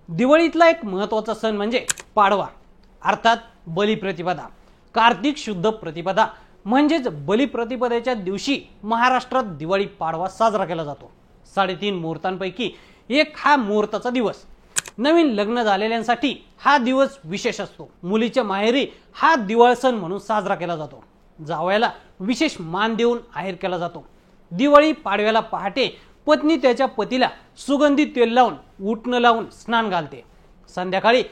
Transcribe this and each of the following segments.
दिवाळीतला एक महत्त्वाचा सण म्हणजे पाडवा अर्थात बलिप्रतिपदा। कार्तिक शुद्ध प्रतिपदा म्हणजेच बलिप्रतिपदेच्या दिवशी महाराष्ट्रात दिवाळी पाडवा साजरा केला जातो। 3.5 मुहूर्तांपैकी एक हा मुहूर्ताचा दिवस। नवीन लग्न झालेल्यांसाठी हा दिवस विशेष असतो। मुलीच्या माहेरी हा दिवाळ सण म्हणून साजरा केला जातो। जावयाला विशेष मान देऊन आहेर केला जातो। दिवाळी पाडव्याला पहाटे पत्नी त्याच्या पतीला सुगंधी तेल लावून उटणं लावून स्नान घालते। संध्याकाळी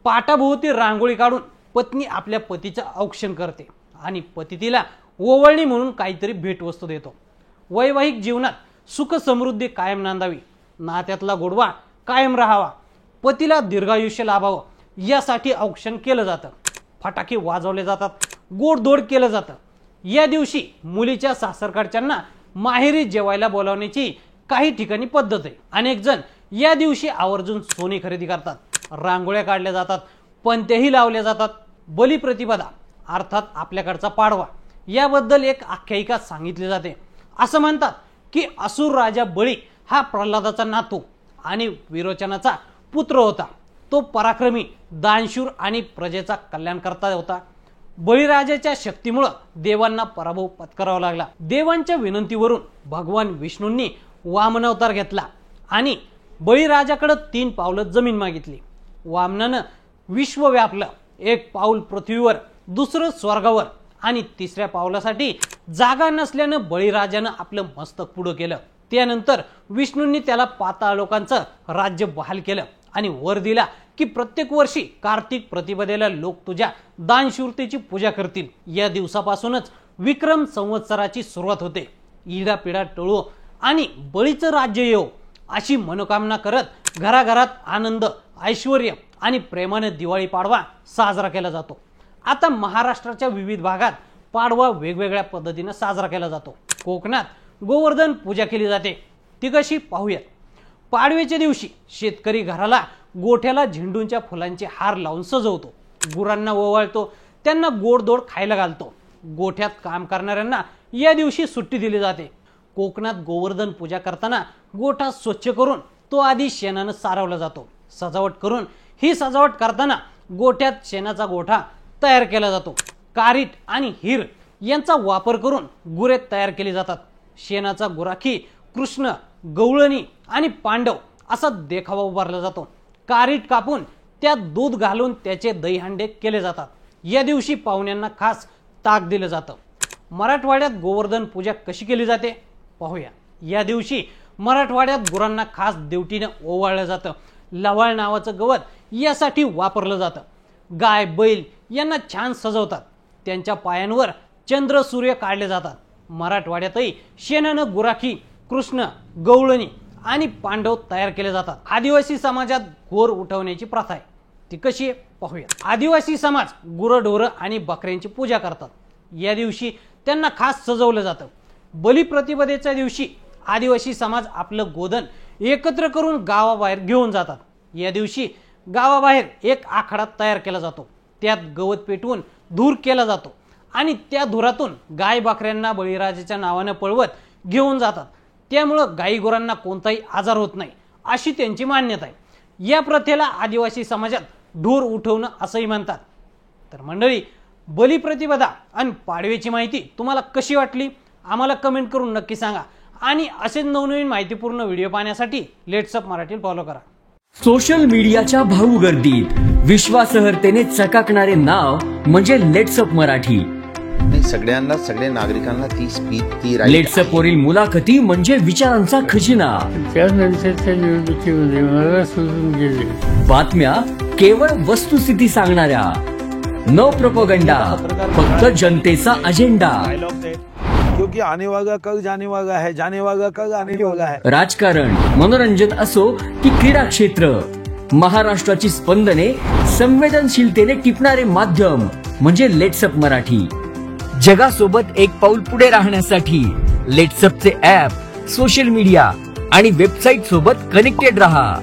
पाटाभोवती रांगोळी काढून पत्नी आपल्या पतीचं औक्षण करते आणि पती तिला ओवळणी म्हणून काहीतरी भेटवस्तू देतो। वैवाहिक जीवनात सुख समृद्धी कायम नांदावी, नात्यातला गोडवा कायम राहावा, पतीला दीर्घायुष्य लाभावं यासाठी औक्षण केलं जातं। फटाके वाजवले जातात, गोडधोड केलं जातं। या दिवशी मुलीच्या सासरकडच्यांना माहेरी जेवायला बोलावण्याची काही ठिकाणी पद्धत आहे। अनेक जण या दिवशी आवर्जून सोने खरेदी करतात, रांगोळ्या काढल्या जातात, पणत्याही लावल्या जातात। बलिप्रतिपदा अर्थात आपल्याकडचा पाडवा याबद्दल एक आख्यायिका सांगितली जाते। असं म्हणतात की असुर राजा बळी हा प्रल्हादाचा नातू आणि विरोचनाचा पुत्र होता। तो पराक्रमी, दानशूर आणि प्रजेचा कल्याणकर्ता होता। बळीराजाच्या शक्तीमुळे देवांना पराभव पत्करावा लागला। देवांच्या विनंतीवरून भगवान विष्णूंनी वामन अवतार घेतला आणि बळीराजाकडे 3 पावलं जमीन मागितली। वामनानं विश्व व्यापलं। 1 पाऊल पृथ्वीवर, दुसरं स्वर्गावर आणि 3ऱ्या पावलासाठी जागा नसल्यानं बळीराजानं आपलं मस्तक पुढं केलं। त्यानंतर विष्णूंनी त्याला पाताळ लोकांचं राज्य बहाल केलं आणि वर दिला की प्रत्येक वर्षी कार्तिक प्रतिपदेला लोक तुझ्या दानशूरतेची पूजा करतील। या दिवसापासूनच विक्रम संवत्सराची सुरुवात होते। इडापिडा टळो आणि बळीचं राज्य येवो अशी मनोकामना करत घराघरात आनंद, ऐश्वर्य आणि प्रेमाने दिवाळी पाडवा साजरा केला जातो। आता महाराष्ट्राच्या विविध भागात पाडवा वेगवेगळ्या पद्धतीने साजरा केला जातो। कोकणात गोवर्धन पूजा केली जाते, ती कशी पाहूयात। पाडव्याच्या दिवशी शेतकरी घराला गोठ्याला झेंडूंच्या फुलांचे हार लावून सजवतो, गुरांना ओवाळतो, त्यांना गोडधोड खायला घालतो। गोठ्यात काम करणाऱ्यांना या दिवशी सुट्टी दिली जाते। कोकणात गोवर्धन पूजा करताना गोठा स्वच्छ करून तो आधी शेणाने सारवला जातो। सजावट करून ही सजावट करताना गोठ्यात शेणाचा गोठा तयार केला जातो। कारीट आणि हिर यांचा वापर करून गुरे तयार केली जातात। शेणाचा गुराखी कृष्ण, गवळणी आणि पांडव असा देखावा उभारला जातो। कारीट कापून त्यात दूध घालून त्याचे दहीहंडे केले जातात। या दिवशी पाहुण्यांना खास ताक दिलं जातं। मराठवाड्यात गोवर्धन पूजा कशी केली जाते पाहूया। या दिवशी मराठवाड्यात गुरांना खास देवटीने ओवाळलं जातं। लवाळ नावाचं गवत यासाठी वापरलं जातं। गाय, बैल यांना छान सजवतात, त्यांच्या पायांवर चंद्र सूर्य काढले जातात। मराठवाड्यातही शेणानं गुराखी, कृष्ण, गवळणी आणि पांडव तयार केले जातात। आदिवासी समाजात गोर उठवण्याची प्रथा आहे, ती कशी आहे पाहूया। आदिवासी समाज गुरढोरं आणि बकऱ्यांची पूजा करतात। या दिवशी त्यांना खास सजवलं जातं। बलिप्रतिपदेच्या दिवशी आदिवासी समाज आपलं गोधन एकत्र करून गावाबाहेर घेऊन जातात। या दिवशी गावाबाहेर एक आखाडा तयार केला जातो, त्यात गवत पेटवून धूर केला जातो आणि त्या धुरातून गाय बकऱ्यांना बळीराजाच्या नावाने पळवत घेऊन जातात। त्यामुळे गाई गुरांना कोणताही आजार होत नाही अशी त्यांची मान्यता आहे। या प्रथेला आदिवासी समाजात ढोर उठवणं असंही म्हणतात। तर मंडळी, बलिप्रतिपदा आणि पाडव्याची माहिती तुम्हाला कशी वाटली आम्हाला कमेंट करून नक्की सांगा आणि असेच नवनवीन माहितीपूर्ण व्हिडिओ पाहण्यासाठी लेट्स अप मराठी फॉलो करा। सोशल मीडियाच्या भाऊ गर्दीत विश्वासार्हतेने चकाकणारे नाव म्हणजे लेट्स अप मराठी। सगळ्यांना, सगळ्या नागरिकांना ती स्पीच, ती लेट्स अप वरील मुलाखती म्हणजे विचारांचा खजिना। त्यानंतरच्या निवडणुकीमध्ये मला सोडून गेले। बातम्या केवळ वस्तुस्थिती सांगणाऱ्या, न प्रोपगंडा, फक्त जनतेचा अजेंडा। क्योंकि आने वाला कल जाने वाला है, जाने वाला कल आने वाला है। राजकारण, मनोरंजन असो की क्रीडा क्षेत्र, महाराष्ट्राची स्पंदने संवेदनशीलतेने टिपणारे माध्यम म्हणजे लेट्स अप मराठी। जगासोबत एक पाऊल पुढे राहण्यासाठी लेट्स अपचे ॲप, सोशल मीडिया आणि वेबसाईट सोबत कनेक्टेड रहा।